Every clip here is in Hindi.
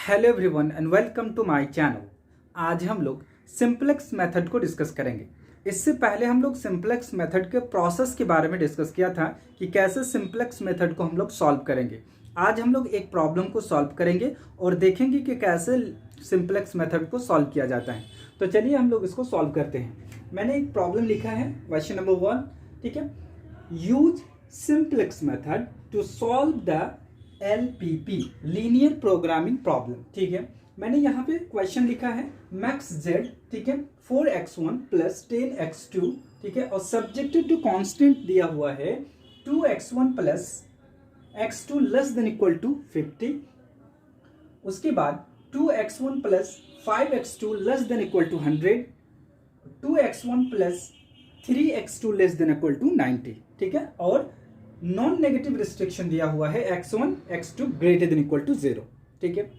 Hello everyone and welcome to my channel. आज हम लोग सिंपलेक्स मेथड को डिस्कस करेंगे। इससे पहले हम लोग सिंपलेक्स मेथड के प्रोसेस के बारे में डिस्कस किया था कि कैसे सिंपलेक्स मेथड को हम लोग सॉल्व करेंगे। आज हम लोग एक प्रॉब्लम को सॉल्व करेंगे और देखेंगे कि कैसे सिंपलेक्स मेथड को सॉल्व किया जाता है। तो चलिए हम लोग इसको सॉल्व करते हैं। मैंने एक प्रॉब्लम लिखा है, क्वेश्चन नंबर 1, ठीक है। Use simplex method to solve the LPP linear programming problem, ठीक है। मैंने यहाँ पे क्वेश्चन लिखा है मैक्स जेड, ठीक है, 4x1 प्लस 10x2, ठीक है, और सब्जेक्टेड टू कांस्टेंट दिया हुआ है 2x1 plus x2 less than equal to 50। उसके बाद 2x1 plus 5x2 less than equal to 100, 2x1 plus 3x2 less than equal to 90, ठीक है, और नॉन नेगेटिव रिस्ट्रिक्शन दिया हुआ है x1 x2 greater than equal to 0, ठीक है।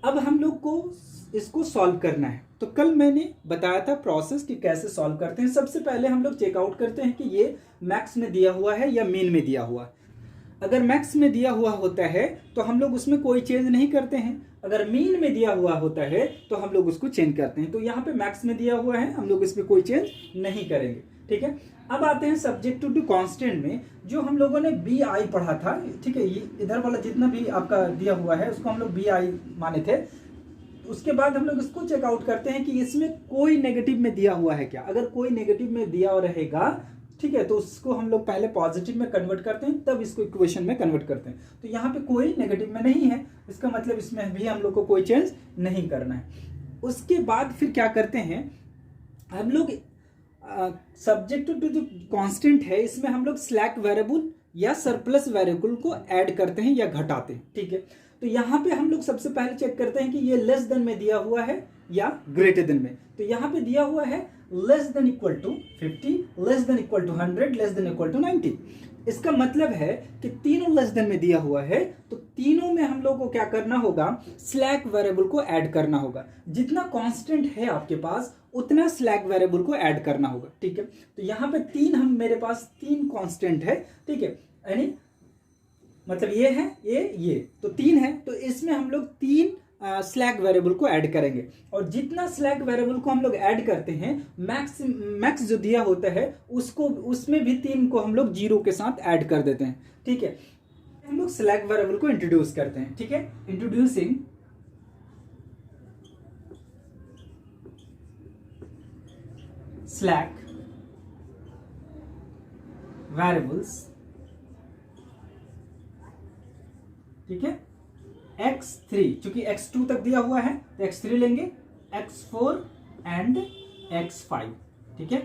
अब हम लोग को इसको सॉल्व करना है। तो कल मैंने बताया था प्रोसेस कि कैसे सॉल्व करते हैं। सबसे पहले हम लोग चेकआउट करते हैं कि ये मैक्स में दिया हुआ है या मीन में दिया हुआ है। अगर मैक्स में दिया हुआ होता है तो हम लोग उसमें कोई चेंज नहीं करते हैं। अगर मीन में दिया हुआ होता है तो हम लोग उसको चेंज करते हैं। तो यहाँ पे मैक्स में दिया हुआ है, हम लोग इसमें कोई चेंज नहीं करेंगे, ठीक है। अब आते हैं सब्जेक्ट टू कांस्टेंट में, जो हम लोगों ने BI पढ़ा था, ठीक है। ये इधर वाला जितना भी आपका दिया हुआ है उसको हम लोग BI माने थे। उसके बाद हम लोग इसको चेकआउट करते हैं कि इसमें कोई नेगेटिव में दिया हुआ है क्या। अगर कोई नेगेटिव में दिया हुआ रहेगा, ठीक है, तो उसको हम लोग पहले पॉजिटिव में कन्वर्ट करते हैं, तब इसको इक्वेशन में कन्वर्ट करते हैं। तो यहाँ पे कोई नेगेटिव में नहीं है, इसका मतलब इसमें भी हम लोग को कोई चेंज नहीं करना है। उसके बाद फिर क्या करते हैं हम लोग, सब्जेक्ट टू जो कांस्टेंट है इसमें हम लोग स्लैक वेरिएबल या सरप्लस वेरिएबल को ऐड करते हैं या घटाते हैं, ठीक है। तो यहाँ पे हम लोग सबसे पहले चेक करते हैं कि ये लेस देन में दिया हुआ है या ग्रेटर देन में। तो यहाँ पे दिया हुआ है less than equal to 50, less than equal to 100, less than equal to 90। इसका मतलब है कि तीनों लेस देन में दिया हुआ है, तो तीनों में हम लोग को क्या करना होगा, स्लैक वेरिएबल को ऐड करना होगा। जितना कांस्टेंट है आपके पास उतना स्लैक वेरिएबल को ऐड करना होगा, ठीक है। तो यहाँ पे मेरे पास तीन कांस्टेंट है, ठीक है, यानी मतलब ये है, ये तो तीन है। तो इसमें हम लोग तीन स्लैक वेरिएबल को ऐड करेंगे, और जितना स्लैक वेरिएबल को हम लोग ऐड करते हैं, मैक्स जो दिया होता है उसको, उसमें भी तीन को हम लोग 0 के साथ ऐड कर देते हैं, ठीक है। हम लोग स्लैक वेरिएबल को इंट्रोड्यूस करते हैं, ठीक है। इंट्रोड्यूसिंग स्लैक वेरिएबल्स, ठीक है। x3, चूंकि x2 तक दिया हुआ है तो x3 लेंगे, x4 एंड x5, ठीक है।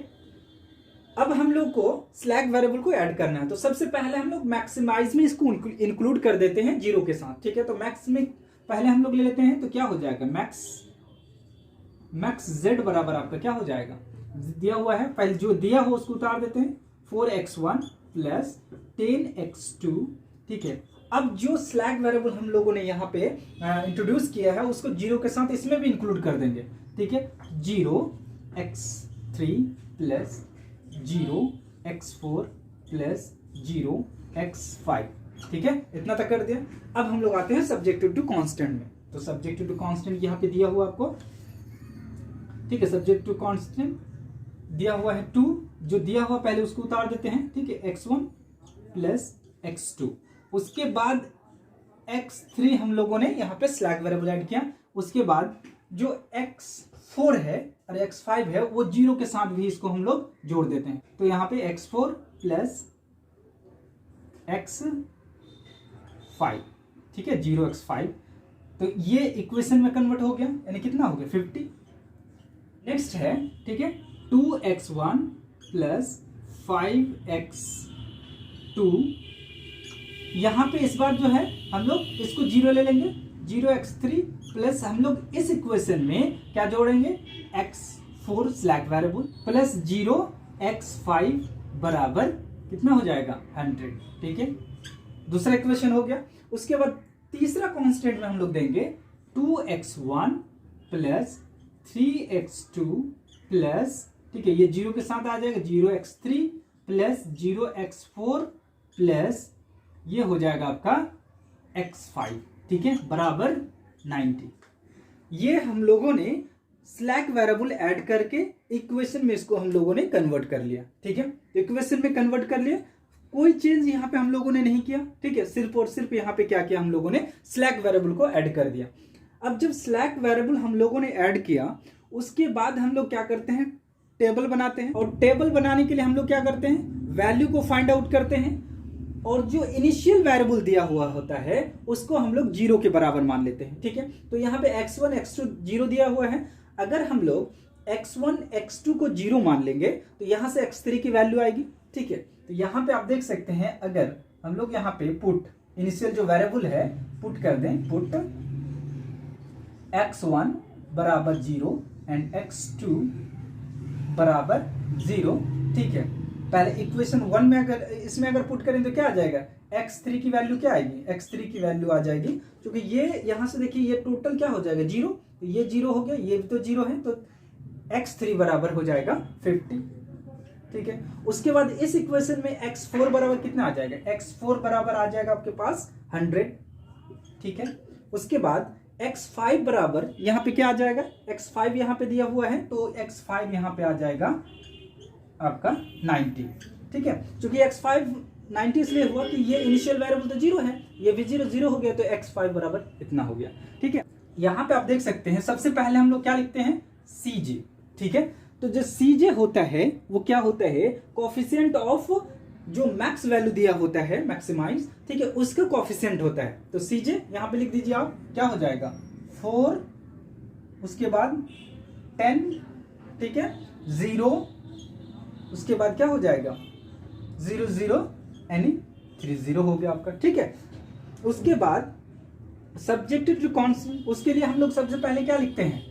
अब हम लोग को स्लैक वेरिएबल को ऐड करना है। तो सबसे पहले हम लोग मैक्सिमाइज में इसको इंक्लूड कर देते हैं 0 के साथ, ठीक है। तो मैक्स में पहले हम लोग ले लेते हैं, तो क्या हो जाएगा, मैक्स z बराबर आपका क्या हो जाएगा, दिया हुआ है, पहले जो दिया हो उसको उतार देते हैं, 4x1 प्लस 10x2, ठीक है। अब जो स्लैक वेरिएबल हम लोगों ने यहाँ पे इंट्रोड्यूस किया है उसको 0 के साथ इसमें भी इंक्लूड कर देंगे, ठीक है। 0x3 plus 0x4 plus 0x5, ठीक है, इतना तक कर दिया। अब हम लोग आते हैं सब्जेक्टिव टू कांस्टेंट में। तो सब्जेक्टिव टू कांस्टेंट यहाँ पे दिया हुआ आपको, ठीक है। सब्जेक्ट टू कांस्टेंट दिया हुआ है 2, जो दिया हुआ पहले उसको उतार देते हैं, ठीक है, x1 प्लस x2। उसके बाद x3 हम लोगों ने यहाँ पे स्लैक वेरिएबल ऐड किया। उसके बाद जो x4 है और x5 है वो 0 के साथ भी इसको हम लोग जोड़ देते हैं। तो यहाँ पे x4 प्लस x5, ठीक है, 0x5। तो ये इक्वेशन में कन्वर्ट हो गया, यानी कितना हो गया, 50। नेक्स्ट है, ठीक है, 2x1 प्लस 5x2। यहाँ पे इस बार जो है हम लोग इसको 0 ले लेंगे, 0x3 प्लस हम लोग इस इक्वेशन में क्या जोड़ेंगे, x4 slack variable plus 0x5 बराबर कितना हो जाएगा, 100, ठीक है। दूसरा इक्वेशन हो गया। उसके बाद तीसरा कांस्टेंट में हम लोग देंगे 2x1 प्लस 3x2 प्लस, ठीक है, ये 0 के साथ आ जाएगा, 0x3 प्लस 0x4 प्लस ये हो जाएगा आपका x5, ठीक है, बराबर 90। ये हम लोगों ने स्लैक वेरिएबल ऐड करके इक्वेशन में इसको हम लोगों ने कन्वर्ट कर लिया। ठीक है, इक्वेशन में कन्वर्ट कर लिया, कोई चेंज यहाँ पे हम लोगों ने नहीं किया। ठीक है, सिर्फ और सिर्फ यहाँ पे क्या किया, हम लोगों ने स्लैक वेरिएबल को ऐड कर दिया। अब जब स्लैक वेरिएबल हम लोगों ने ऐड किया, उसके बाद हम लोग क्या करते हैं, टेबल बनाते हैं। और टेबल बनाने के लिए हम लोग क्या करते हैं, वैल्यू को फाइंड आउट करते हैं, और जो इनिशियल वेरिएबल दिया हुआ होता है उसको हम लोग 0 के बराबर मान लेते हैं। ठीक है, तो यहाँ पे x1 x2 0 दिया हुआ है। अगर हम लोग x1 x2 को 0 मान लेंगे तो यहाँ से x3 की वैल्यू आएगी। ठीक है, तो यहाँ पे आप देख सकते हैं, अगर हम लोग यहाँ पे पुट इनिशियल जो वेरिएबल है पुट कर दें, पुट x1 बराबर 0 एंड x2 बराबर 0। ठीक है, पहले इक्वेशन 1 में अगर इसमें अगर पुट करें तो क्या आ जाएगा, x3 की वैल्यू क्या आएगी, x3 की वैल्यू आ जाएगी, क्योंकि ये यहां से देखिए ये टोटल क्या हो जाएगा 0, तो ये 0 हो गया, ये भी तो 0 है, तो x3 बराबर हो जाएगा 50। ठीक है, उसके बाद इस इक्वेशन में x4 बराबर कितना आ जाएगा, x4 बराबर आ जाएगा आपके पास 100। ठीक है, उसके बाद x5 बराबर यहाँ पे क्या आ जाएगा, x5 यहाँ पे दिया हुआ है, तो x5 यहाँ पे आ जाएगा आपका 90। ठीक है, क्योंकि x5 90 इसलिए हुआ कि ये इनिशियल वेरिएबल तो 0 है, ये भी 0 हो गया, तो x5 बराबर इतना हो गया। ठीक है, यहाँ पे आप देख सकते हैं, सबसे पहले हम लोग क्या लिखते हैं, cj। ठीक है, तो जो cj होता है वो क्या होता है, कोफिशिएंट ऑफ जो मैक्स वैल्यू दिया होता है, मैक्सिमाइज, ठीक है, उसका कोफिशिएंट होता है। तो cj यहाँ पे लिख दीजिए आप, क्या हो जाएगा 4, उसके बाद 10, ठीक है, 0, उसके बाद क्या हो जाएगा 0 0 यानी 30 हो गया आपका। ठीक है, उसके बाद सब्जेक्टिव टू कांस्टेंट, उसके लिए हम लोग सबसे पहले क्या लिखते हैं,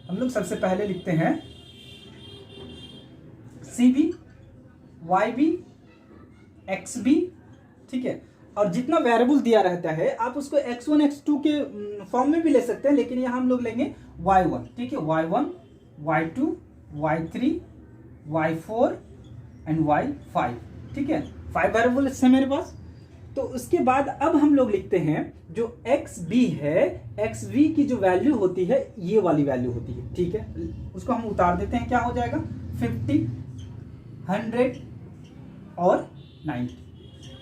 हम लोग सबसे पहले लिखते हैं CB YB XB। ठीक है, और जितना वेरिएबल दिया रहता है आप उसको x1 x2 के फॉर्म में भी ले सकते हैं, लेकिन यहाँ हम लोग लेंगे y1। ठीक है, y1 y2 y3 y4 and y5। ठीक है, 5 वेरिएबल है मेरे पास। तो उसके बाद अब हम लोग लिखते हैं जो xb है, xb की जो वैल्यू होती है ये वाली वैल्यू होती है। ठीक है, उसको हम उतार देते हैं, क्या हो जाएगा 50 100 और 90।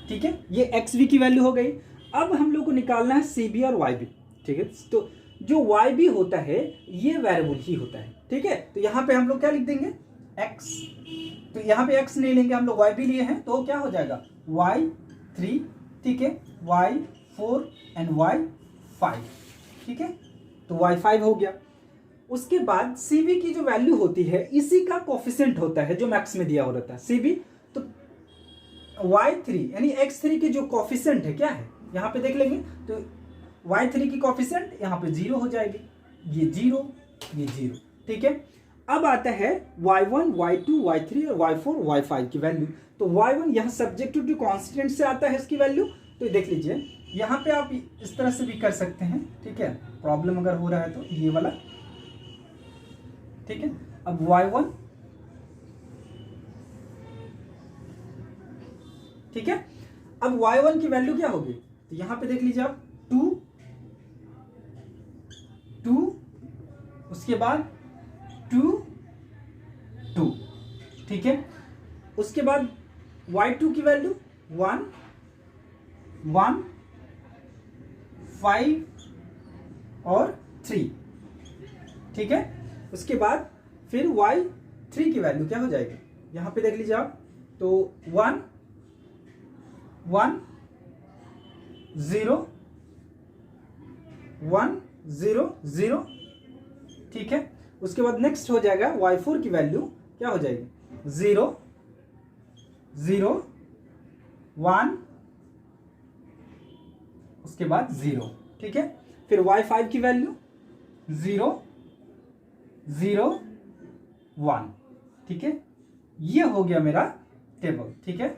ठीक है, ये xb की वैल्यू हो गई। अब हम लोग को निकालना है cb और yb। ठीक है, तो जो yb होता है ये वेरिएबल ही होता है। ठीक है, तो यहाँ पे हम लोग क्या लिख देंगे x, तो यहाँ पे x नहीं लेंगे हम लोग, yb लिए हैं, तो क्या हो जाएगा y3, ठीक है, y4 एंड y5। ठीक है, तो y5 हो गया। उसके बाद cb की जो वैल्यू होती है इसी का कोफिशिएंट होता है जो मैक्स में दिया हो रहता है cb, तो y3 यानी x3 की जो कोफिशिएंट है क्या है, यहाँ पे देख लेंगे, तो y3 की कोफिशिएंट यहाँ पे 0 हो जाएगी, ये 0 ये 0। ठीक है, अब आता है y1 y2 y3 और y4 y5 की वैल्यू। तो y1 यहाँ सब्जेक्टिव टू कांस्टेंट से आता है इसकी वैल्यू, तो देख लीजिए यहाँ पे आप इस तरह से भी कर सकते हैं। ठीक है, प्रॉब्लम अगर हो रहा है तो ये वाला। ठीक है, अब y1, ठीक है, अब y1 की वैल्यू क्या होगी, तो यहाँ पे देख लीजिए आप 2, उसके बाद 2 2। ठीक है, उसके बाद y2 की वैल्यू 1 1 5 और 3। ठीक है, उसके बाद फिर y3 की वैल्यू क्या हो जाएगी, यहाँ पे देख लीजिए आप, तो 1 1 0 1 0 0। ठीक है, उसके बाद नेक्स्ट हो जाएगा y4 की वैल्यू क्या हो जाएगी 0 0 1, उसके बाद 0। ठीक है, फिर y5 की वैल्यू 0 0 1। ठीक है, ये हो गया मेरा टेबल। ठीक है,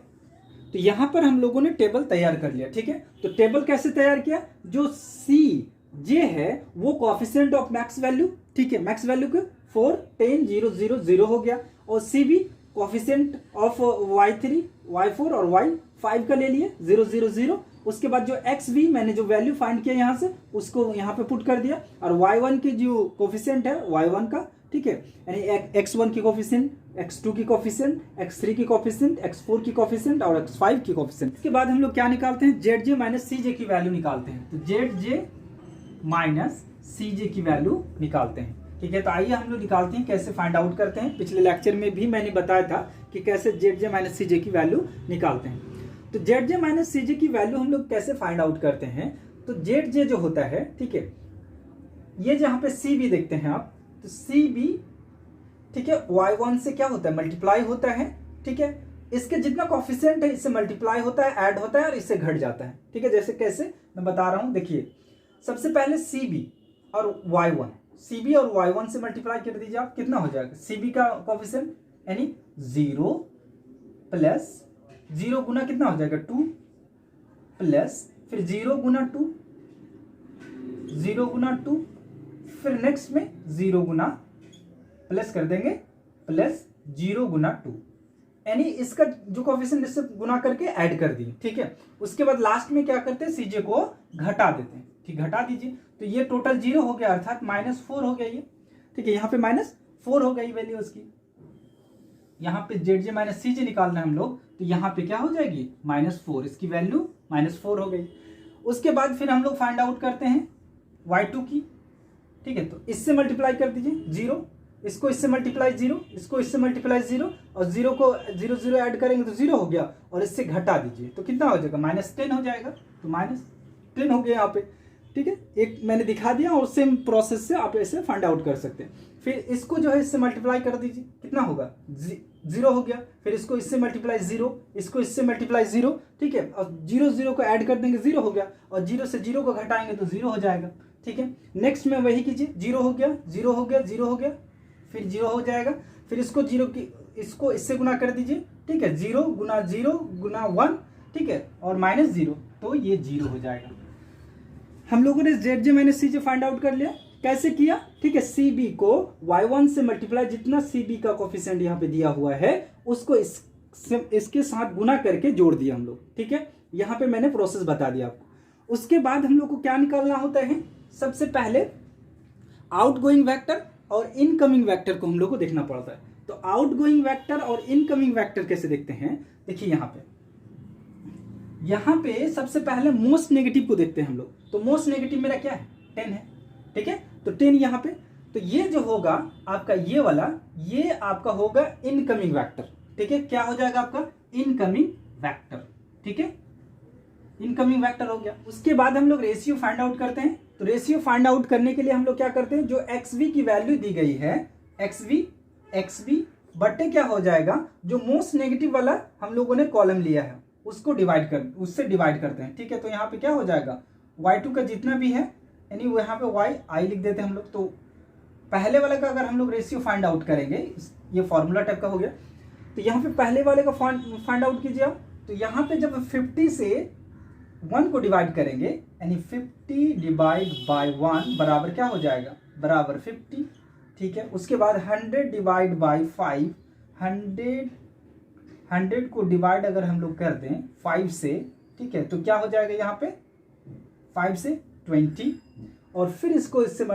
तो यहां पर हम लोगों ने टेबल तैयार कर लिया। ठीक है, तो टेबल कैसे तैयार किया, जो CJ है वो कोएफिशिएंट ऑफ मैक्स वैल्यू, ठीक है, मैक्स वैल्यू के 4 10 0 0 0 हो गया, और CB coefficient of y3 y4 और y5 का ले लिए 0 0 0, उसके बाद जो एक्स वी मैंने जो वैल्यू फाइंड किया यहाँ से उसको यहाँ पे पुट कर दिया, और y1 की जो कोफिशिएंट है y1 का, ठीक है, यानी x1 की कोफिशिएंट, x2 की कोफिशिएंट, x3 की कोफिशिएंट, x4 की कोफिशिएंट और x5 की कोफिशिएंट। इसके बाद हम लोग क्या निकालते हैं, zj माइनस cj की वैल्यू निकालते हैं। तो zj माइनस cj की वैल्यू निकालते हैं, ठीक है। तो आइए हम लोग निकालते हैं, कैसे फाइंड आउट करते हैं। पिछले लेक्चर में भी मैंने बताया था कि कैसे zj माइनस cj की वैल्यू निकालते हैं। तो zj माइनस cj की वैल्यू हम लोग कैसे फाइंड आउट करते हैं, तो zj जो होता है, ठीक है, ये जहां पे cb देखते हैं आप, तो cb, ठीक है, y1 से क्या होता है, मल्टीप्लाई होता है, ठीक है। इसके जितना कोफिशिएंट है इससे मल्टीप्लाई होता है, ऐड होता है और इससे घट जाता है, ठीक है। जैसे कैसे मैं बता रहा हूं, देखिए सबसे पहले cb और y1, cb और y1 से मल्टीप्लाई कर दीजिए आप, कितना हो जाएगा, cb का कोफिशिएंट यानी 0 प्लस 0 गुना कितना हो जाएगा 2 प्लस फिर 0 गुना 2, 0 गुना 2, फिर नेक्स्ट में 0 गुना प्लस कर देंगे प्लस 0 गुना 2, यानी इसका जो कोफिशिएंट इससे गुना करके ऐड कर दिए, ठीक है। उसके बाद लास्ट में क्या करते हैं, सीजे को घटा देते हैं, ठीक, घटा दीजिए। तो ये टोटल 0 हो गया, अर्थात -4 हो गया ये, ठीक है। यहाँ पे -4 हो गई वैल्यू उसकी। यहाँ पे zj माइनस cj निकालना है हम लोग, तो यहाँ पे क्या हो जाएगी -4, इसकी वैल्यू -4 हो गई। उसके बाद फिर हम लोग फाइंड आउट करते हैं y2 की, ठीक है। तो इससे मल्टीप्लाई कर दीजिए 0, इसको इससे मल्टीप्लाई 0, इसको इससे मल्टीप्लाई 0, और 0 को 0 0 ऐड करेंगे तो 0 हो गया, और इससे घटा दीजिए तो कितना हो जाएगा, -10 हो जाएगा। तो -10 हो गया यहाँ पे, ठीक है। एक मैंने दिखा दिया, और सेम प्रोसेस से आप ऐसे फाइंड आउट कर सकते हैं। फिर इसको जो है इससे मल्टीप्लाई कर दीजिए, कितना होगा 0 हो गया। फिर इसको इससे मल्टीप्लाई 0, इसको इससे मल्टीप्लाई 0, ठीक है, और 0 0 को ऐड कर देंगे 0 हो गया, और 0 से 0 को घटाएंगे तो 0 हो जाएगा, ठीक है। नेक्स्ट में वही कीजिए, 0 हो गया, 0 हो गया, 0 हो गया, फिर 0 हो जाएगा। फिर इसको 0 की इसको इससे गुना कर दीजिए, ठीक है, 0 गुना 0 गुना 1, ठीक है, और -0, तो ये 0 हो जाएगा। हम लोगों ने zj minus cj find out कर लिया। कैसे किया, ठीक है, cb को y1 से मल्टीप्लाई, जितना cb का कोफिशिएंट यहाँ पे दिया हुआ है उसको इसके साथ गुना करके जोड़ दिया हम लोग, ठीक है। यहाँ पे मैंने प्रोसेस बता दिया आपको। उसके बाद हम लोग को क्या निकालना होता है, सबसे पहले आउटगोइंग वेक्टर और इनकमिंग वेक्टर को हम लोग को देखना पड़ता है। तो आउटगोइंग वेक्टर और इनकमिंग वेक्टर कैसे देखते हैं, देखिए यहाँ पे सबसे पहले मोस्ट नेगेटिव को देखते हैं हम लोग। तो मोस्ट नेगेटिव मेरा क्या है, 10 है, ठीक है। तो 10 यहाँ पे, तो ये जो होगा आपका ये वाला, ये आपका होगा इनकमिंग वेक्टर, ठीक है। क्या हो जाएगा आपका इनकमिंग वेक्टर, ठीक है, इनकमिंग वेक्टर हो गया। उसके बाद हम लोग रेशियो फाइंड आउट करते हैं। तो रेशियो फाइंड आउट करने के लिए हम लोग क्या करते हैं, जो xv की वैल्यू दी गई है, xv बट्टे क्या हो जाएगा, जो मोस्ट नेगेटिव वाला हम लोगों ने कॉलम लिया है उससे डिवाइड करते हैं, ठीक है। तो यहाँ पे क्या हो जाएगा, y2 का जितना भी है, यानी वो यहाँ पे yi लिख देते हैं हम लोग। तो पहले वाले का अगर हम लोग रेशियो फाइंड आउट करेंगे, ये फॉर्मूला टाइप का हो गया। तो यहाँ पे पहले वाले का फाइंड आउट कीजिए आप। तो यहाँ पे जब 50 से 1 को डिवाइड करेंगे, यानी 50 डिवाइड बाय 1 बराबर क्या हो जाएगा, बराबर 50, ठीक है। उसके बाद 100 डिवाइड बाय 5, 100 को डिवाइड अगर हम लोग कर दें 5 से, ठीक है, तो क्या हो जाएगा यहाँ पे 5 से 20, और फिर इसको इससे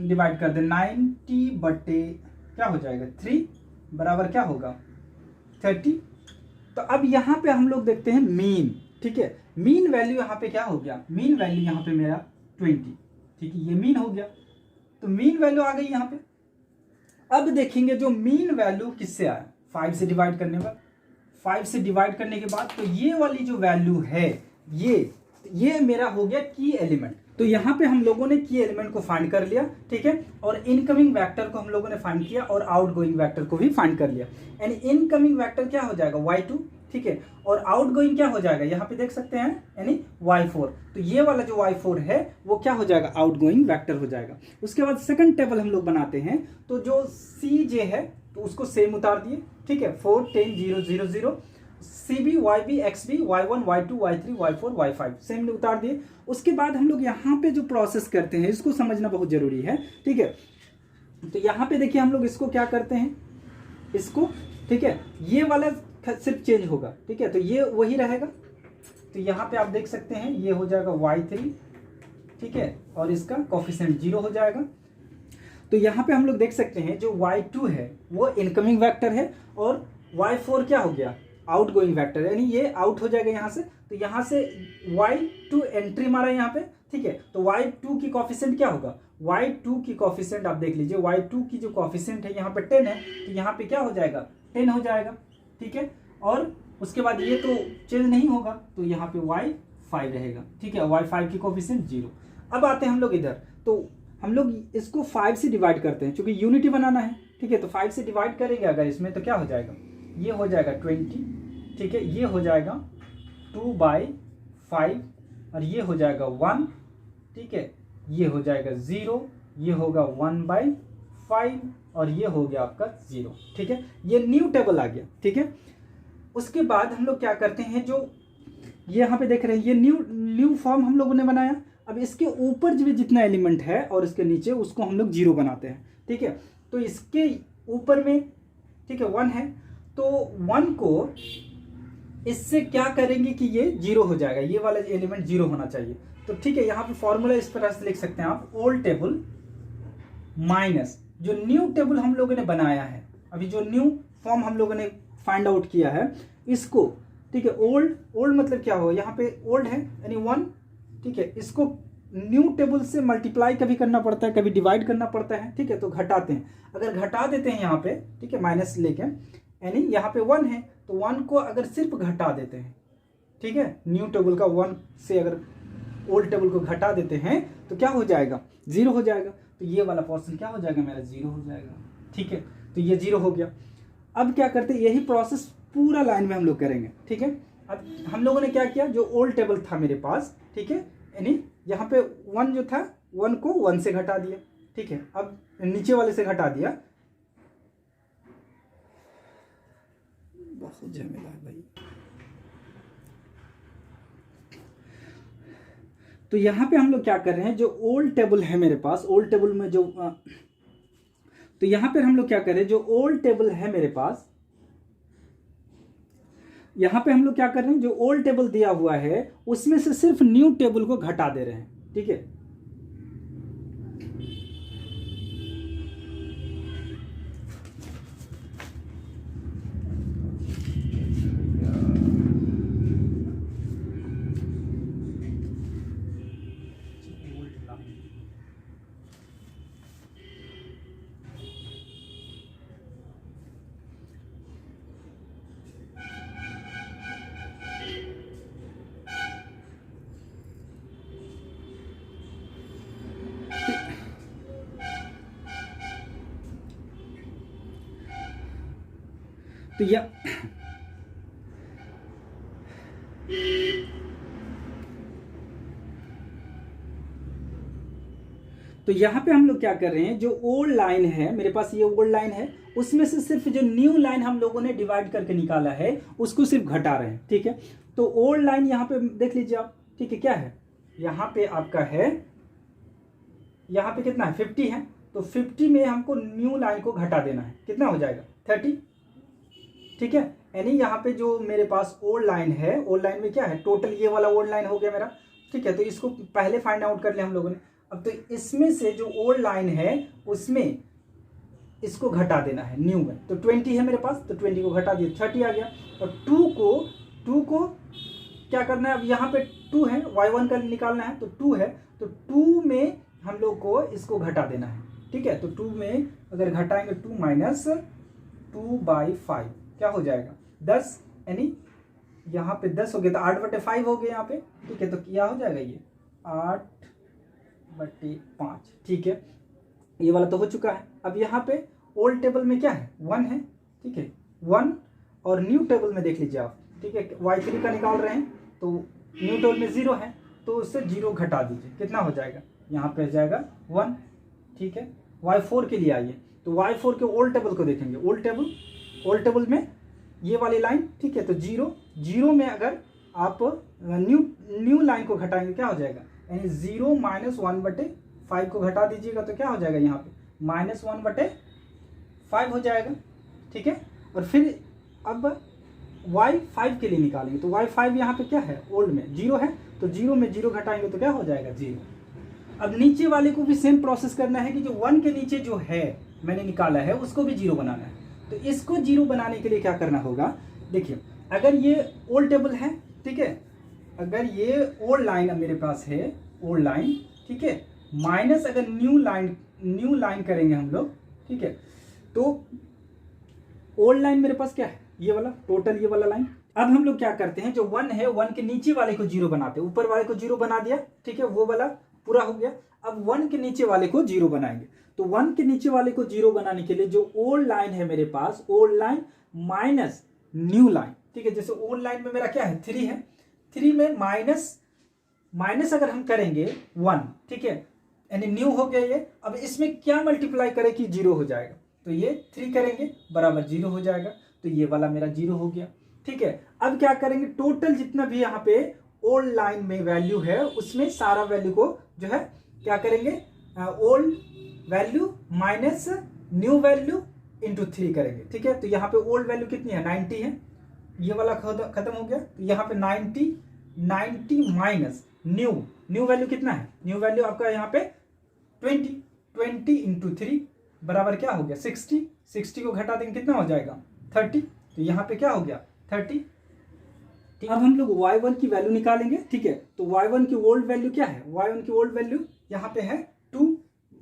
डिवाइड कर दें 90 बटे क्या हो जाएगा 3 बराबर क्या होगा 30। तो अब यहाँ पे हम लोग देखते हैं मीन, ठीक है। मीन वैल्यू यहाँ पे क्या हो गया, मीन वैल्यू यहाँ पे मेरा 20, ठीक है, ये मीन हो गया। तो मीन वैल्यू आ गई यहाँ पे। अब देखेंगे जो मीन वैल्यू किससे आया, 5 से डिवाइड करने पर, 5 से डिवाइड करने के बाद, तो ये वाली जो वैल्यू है ये मेरा हो गया की एलिमेंट। तो यहाँ पे हम लोगों ने की एलिमेंट को फाइंड कर लिया, ठीक है, और इनकमिंग वेक्टर को हम लोगों ने फाइंड किया, और आउटगोइंग वेक्टर को भी फाइंड कर लिया। यानी इनकमिंग वेक्टर क्या हो जाएगा y2, ठीक है, और आउटगोइंग क्या हो जाएगा, यहाँ पे देख सकते हैं, यानी y4। तो ये वाला जो y4 है वो क्या हो जाएगा, आउटगोइंग वेक्टर हो जाएगा। उसके बाद सेकंड टेबल हम लोग बनाते हैं। तो जो cj है तो उसको सेम उतार दिए, ठीक है, 4 10 0 0 0, cb yb xb y1 y2 y3 y4 y5 same उतार दिए। उसके बाद हम लोग यहाँ पे जो प्रोसेस करते हैं इसको समझना बहुत जरूरी है, ठीक है। तो यहाँ पे देखिए हम लोग इसको क्या करते हैं, इसको, ठीक है, ये वाला सिर्फ चेंज होगा, ठीक है, तो ये वही रहेगा। तो तो यहाँ पे आप देख सकते हैं ये हो जाएगा y3, ठीक है, और इसका कोफिशिएंट 0 हो जाएगा। तो यहाँ पे हम लोग देख सकते हैं जो y2 है वो इनकमिंग वेक्टर है और y4 क्या हो गया, आउटगोइंग वेक्टर है, यानी ये आउट हो जाएगा यहाँ से। तो यहाँ से y2 एंट्री मारा यहाँ पे, ठीक है। तो y2 की कोफिशिएंट क्या होगा, y2 की कोफिशिएंट आप देख लीजिए, y2 की जो कोफिशिएंट है यहाँ पे 10 है, तो यहाँ पे क्या हो जाएगा, 10 हो जाएगा, ठीक है। और उसके बाद ये तो चेंज नहीं होगा, तो यहाँ पे y5 रहेगा, ठीक है, y5 की कोफिशिएंट 0। अब आते हैं हम लोग इधर, तो हम लोग इसको 5 से डिवाइड करते हैं क्योंकि यूनिटी बनाना है, ठीक है। तो 5 से डिवाइड करेंगे अगर इसमें तो क्या हो जाएगा, ये हो जाएगा 20, ठीक है, ये हो जाएगा 2/5 और ये हो जाएगा 1, ठीक है, ये हो जाएगा 0, ये होगा 1/5 और ये हो गया आपका 0, ठीक है। ये न्यू टेबल आ गया, ठीक है। उसके बाद हम लोग क्या करते हैं, जो ये यहाँ पे देख रहे हैं ये न्यू फॉर्म हम लोगों ने बनाया। अब इसके ऊपर जो भी जितना एलिमेंट है और इसके नीचे उसको हम लोग 0 बनाते हैं, ठीक है। तो इसके ऊपर में, ठीक है, 1 है, तो 1 को इससे क्या करेंगे कि ये 0 हो जाएगा, ये वाला एलिमेंट 0 होना चाहिए। तो ठीक है, यहाँ पे फॉर्मूला इस तरह से लिख सकते हैं आप, ओल्ड टेबल माइनस जो न्यू टेबल हम लोगों ने बनाया है, अभी जो न्यू फॉर्म हम लोगों ने फाइंड आउट किया है इसको, ठीक है। ओल्ड मतलब क्या हो, यहाँ पे ओल्ड है यानी 1, ठीक है, इसको न्यू टेबल से मल्टीप्लाई कभी करना पड़ता है, कभी डिवाइड करना पड़ता है, ठीक है। तो घटाते हैं, अगर घटा देते हैं यहाँ पे, ठीक है, माइनस लेके, यानी यहाँ पे 1 है तो 1 को अगर सिर्फ घटा देते हैं, ठीक है, न्यू टेबल का 1 से अगर ओल्ड टेबल को घटा देते हैं तो क्या हो जाएगा, 0 हो जाएगा। तो ये वाला पोर्शन क्या हो जाएगा मेरा, 0 हो जाएगा, ठीक है। तो ये 0 हो गया। अब क्या करते हैं, यही प्रोसेस पूरा लाइन में हम लोग करेंगे, ठीक है। अब हम लोगों ने क्या किया, जो ओल्ड टेबल था मेरे पास, ठीक है, यानी यहाँ पे 1 जो था 1 को 1 से घटा दिया, ठीक है। अब नीचे वाले से घटा दिया, बहुत झमेला है भाई। तो यहाँ पे हम लोग क्या कर रहे हैं, जो ओल्ड टेबल है मेरे पास, ओल्ड टेबल में जो तो यहाँ पे हम लोग क्या कर रहे हैं, जो ओल्ड टेबल है मेरे पास, यहाँ पे हम लोग क्या कर रहे हैं, जो ओल्ड टेबल दिया हुआ है उसमें से सिर्फ न्यू टेबल को घटा दे रहे हैं, ठीक है। तो यहाँ पे हम लोग क्या कर रहे हैं, जो ओल्ड लाइन है मेरे पास, ये ओल्ड लाइन है, उसमें से सिर्फ जो न्यू लाइन हम लोगों ने डिवाइड करके निकाला है उसको सिर्फ घटा रहे हैं, ठीक है। तो ओल्ड लाइन यहाँ पे देख लीजिए आप, ठीक है, क्या है, यहाँ पे आपका है, यहाँ पे कितना है 50 है, तो 50 में हमको न्यू लाइन को घटा देना है, कितना हो जाएगा 30, ठीक है। यानी यहाँ पे जो मेरे पास ओल्ड लाइन है, ओल्ड लाइन में क्या है, टोटल ये वाला ओल्ड लाइन हो गया मेरा, ठीक है। तो इसको पहले फाइंड आउट कर लिया हम लोगों ने। अब तो इसमें से जो ओल्ड लाइन है उसमें इसको घटा देना है न्यू में, तो 20 है मेरे पास, तो 20 को घटा दिया, 30 आ गया। और 2 को क्या करना है, अब यहाँ पे 2 है, y1 का निकालना है, तो 2 है, तो 2 में हम लोग को इसको घटा देना है, ठीक है। तो 2 में अगर घटाएंगे 2 माइनस 2/5 क्या हो जाएगा 10, यानी यहाँ पे 10 हो गया, तो 8/5 हो गया यहाँ पे, ठीक है। तो क्या हो जाएगा ये 8/5, ठीक है। ये वाला तो हो चुका है। अब यहाँ पे ओल्ड टेबल में क्या है 1 है, ठीक है, 1, और न्यू टेबल में देख लीजिए आप, ठीक है, y3 का निकाल रहे हैं, तो न्यू टेबल में 0 है, तो उससे 0 घटा दीजिए, कितना हो जाएगा, यहाँ पे जाएगा 1, ठीक है। y4 के लिए आइए, तो y4 के ओल्ड टेबल को देखेंगे, ओल्ड टेबल में ये वाली लाइन, ठीक है। तो 0 में अगर आप न्यू लाइन को घटाएंगे क्या हो जाएगा, यानी 0 माइनस 1/5 को घटा दीजिएगा तो क्या हो जाएगा, यहाँ पे -1/5 हो जाएगा, ठीक है। और फिर अब y5 के लिए निकालेंगे तो y5 यहाँ पे क्या है, ओल्ड में 0 है, तो 0 में 0 घटाएंगे तो क्या हो जाएगा 0। अब नीचे वाले को भी सेम प्रोसेस करना है कि जो 1 के नीचे जो है मैंने निकाला है उसको भी 0 बनाना है। तो इसको 0 बनाने के लिए क्या करना होगा, देखिए अगर ये ओल्ड टेबल है, ठीक है, अगर ये ओल्ड लाइन मेरे पास है, ओल्ड लाइन, ठीक है, माइनस अगर न्यू लाइन करेंगे हम लोग, ठीक है, तो ओल्ड लाइन मेरे पास क्या है, ये वाला टोटल ये वाला लाइन। अब हम लोग क्या करते हैं, जो 1 है 1 के नीचे वाले को 0 बनाते हैं, ऊपर वाले को 0 बना दिया, ठीक है, वो वाला पूरा हो गया। अब 1 के नीचे वाले को 0 बनाएंगे, तो 1 के नीचे वाले को 0 बनाने के लिए जो ओल्ड लाइन है मेरे पास, old line minus new line, ठीक है, जैसे ओल्ड लाइन में मेरा क्या है 3 है, 3 में माइनस अगर हम करेंगे 1, ठीक है, यानी न्यू हो गया ये। अब इसमें क्या मल्टीप्लाई करें कि 0 हो जाएगा, तो ये 3 करेंगे बराबर 0 हो जाएगा, तो ये वाला मेरा 0 हो गया, ठीक है। अब क्या करेंगे, टोटल जितना भी यहाँ पे ओल्ड लाइन में वैल्यू है उसमें सारा वैल्यू को जो है क्या करेंगे, old value minus new value into 3 करेंगे, ठीक है। तो यहाँ पे ओल्ड वैल्यू कितनी है 90 है, ये वाला खत्म हो गया, तो यहाँ पे 90 माइनस न्यू वैल्यू कितना है, न्यू वैल्यू आपका यहाँ पे 20 इंटू 3 बराबर क्या हो गया 60 को घटा देंगे कितना हो जाएगा 30, तो यहाँ पे क्या हो गया 30। अब हम लोग y1 की वैल्यू निकालेंगे, ठीक है, तो y1 की ओल्ड वैल्यू क्या है, y1 की ओल्ड वैल्यू यहाँ पे है 2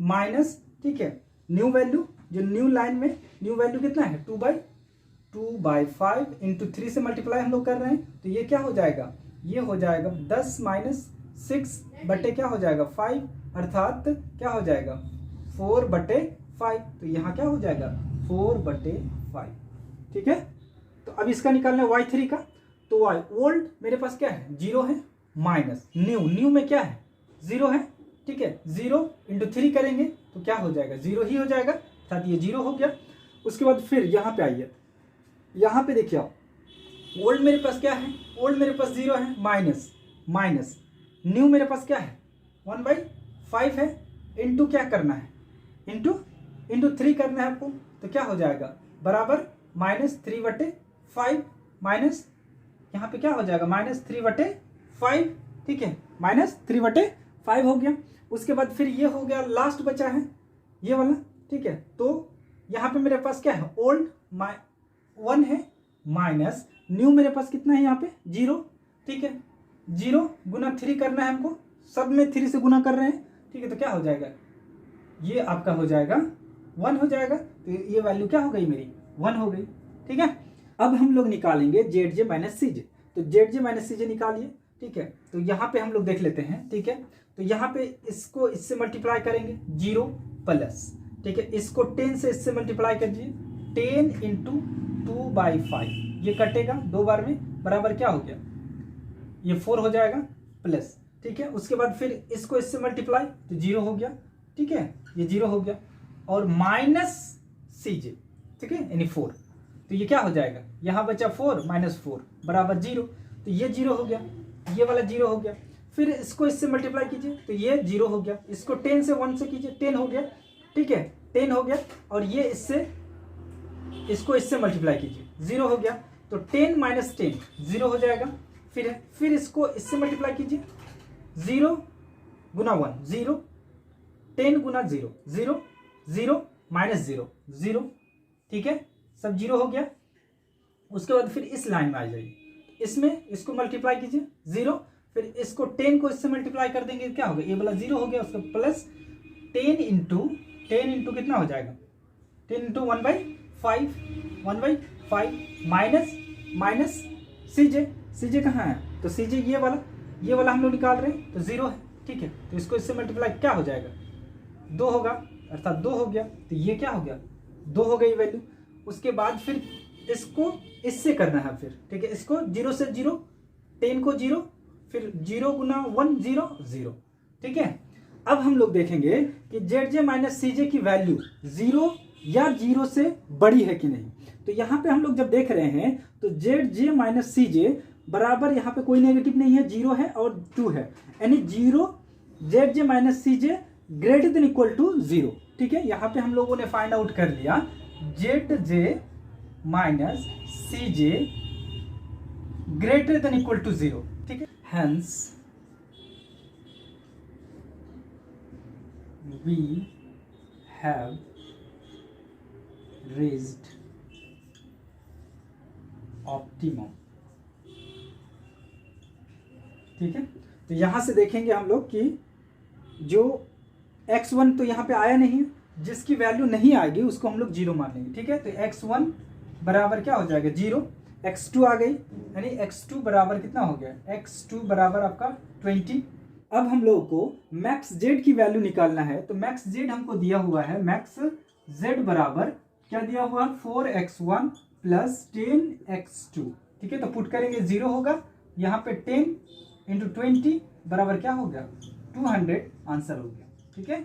माइनस, ठीक है, न्यू वैल्यू, जो न्यू लाइन में न्यू वैल्यू कितना है 2/5 इंटू 3 से मल्टीप्लाई हम लोग कर रहे हैं, तो ये क्या हो जाएगा, ये हो जाएगा 10 माइनस 6 बटे क्या हो जाएगा 5, अर्थात क्या हो जाएगा 4/5, तो यहाँ क्या हो जाएगा 4/5, ठीक है। तो अब इसका निकालना है y3 का, तो y ओल्ड मेरे पास क्या है 0 है, माइनस न्यू में क्या है 0 है, ठीक है, 0 इंटू 3 करेंगे तो क्या हो जाएगा 0 ही हो जाएगा, अर्थात ये 0 हो गया। उसके बाद फिर यहाँ पे आइए, यहाँ पे देखिए आप ओल्ड मेरे पास क्या है, ओल्ड मेरे पास 0 है, माइनस न्यू मेरे पास क्या है 1/5 है, इंटू क्या करना है, इंटू 3 करना है आपको, तो क्या हो जाएगा बराबर -3/5 माइनस यहाँ पे क्या हो जाएगा -3/5, ठीक है, -3/5 हो गया। उसके बाद फिर ये हो गया, लास्ट बचा है ये वाला, ठीक है, तो यहाँ पे मेरे पास क्या है ओल्ड 1 है माइनस न्यू मेरे पास कितना है यहाँ पे 0, ठीक है, 0 गुना 3 करना है हमको, सब में 3 से गुना कर रहे हैं, ठीक है, तो क्या हो जाएगा ये आपका हो जाएगा 1 हो जाएगा, तो ये वैल्यू क्या हो गई मेरी 1 हो गई, ठीक है। अब हम लोग निकालेंगे ZJ माइनस CJ, तो ZJ माइनस CJ निकालिए, ठीक है, तो यहाँ पे हम लोग देख लेते हैं, ठीक है, तो यहाँ पे इसको इससे मल्टीप्लाई करेंगे 0 प्लस, ठीक है, इसको 10 से इससे मल्टीप्लाई करिए 10 इंटू 2/5, ये कटेगा 2 बार में, बराबर क्या हो गया ये 4 हो जाएगा प्लस, ठीक है। उसके बाद फिर इसको इससे मल्टीप्लाई तो 0 हो गया, ठीक है, ये 0 हो गया, और माइनस CJ, ठीक है, यानी 4, तो ये क्या हो जाएगा, यहाँ बचा 4 - 4 बराबर 0, तो ये 0 हो गया, ये वाला 0 हो गया। फिर इसको इससे मल्टीप्लाई कीजिए तो ये 0 हो गया, इसको 10 से 1 से कीजिए 10 हो गया, ठीक है, 10 हो गया, और ये इसको इससे मल्टीप्लाई कीजिए 0 हो गया, तो 10 - 10 0 हो जाएगा। फिर इसको इससे मल्टीप्लाई कीजिए 0 गुना 1 0, 10 गुना 0 0 0 -0 0, ठीक है, सब 0 हो गया। उसके बाद फिर इस लाइन में आ जाइए, इसमें इसको मल्टीप्लाई कीजिए 0, फिर इसको 10 को इससे मल्टीप्लाई कर देंगे क्या होगा, ये वाला 0 हो गया, उसका प्लस 10 इंटू कितना हो जाएगा 10 इंटू 1/5 माइनस CJ कहाँ है, तो CJ ये वाला हम लोग निकाल रहे हैं, तो 0 है, ठीक है, तो इसको इससे मल्टीप्लाई क्या हो जाएगा 2 होगा, अर्थात 2 हो गया, तो ये क्या हो गया 2 हो गई वैल्यू। उसके बाद फिर इसको इससे करना है फिर, ठीक है, इसको 0 से 0, 10 को 0, फिर 0 गुना 1 0 0, ठीक है। अब हम लोग देखेंगे कि ZJ माइनस CJ की वैल्यू 0 या 0 से बड़ी है कि नहीं। तो यहाँ पे हम लोग जब देख रहे हैं तो ZJ माइनस CJ बराबर, यहाँ पे कोई नेगेटिव नहीं है, 0 है और 2 है, यानी 0 ZJ minus CJ greater than equal to 0, ठीक है। यहाँ पे हम लोगों ने फाइंड आउट कर लिया ZJ minus CJ greater than equal to 0, ठीक है। Hence we have reached optimum, ठीक है। तो यहां से देखेंगे हम लोग कि जो x1 तो यहाँ पे आया नहीं, जिसकी वैल्यू नहीं आएगी उसको हम लोग 0 मान लेंगे, ठीक है। तो x1 बराबर क्या हो जाएगा 0, x2 आ गई, यानी x2 बराबर कितना हो गया, x2 बराबर आपका 20। अब हम लोगों को मैक्स जेड की वैल्यू निकालना है, तो मैक्स जेड हमको दिया हुआ है, मैक्स जेड बराबर क्या दिया हुआ, 4x1 प्लस 10x2, ठीक है। तो पुट करेंगे 0 होगा, यहाँ पे 10 इंटू 20 बराबर क्या हो गया 200, आंसर हो गया, ठीक है।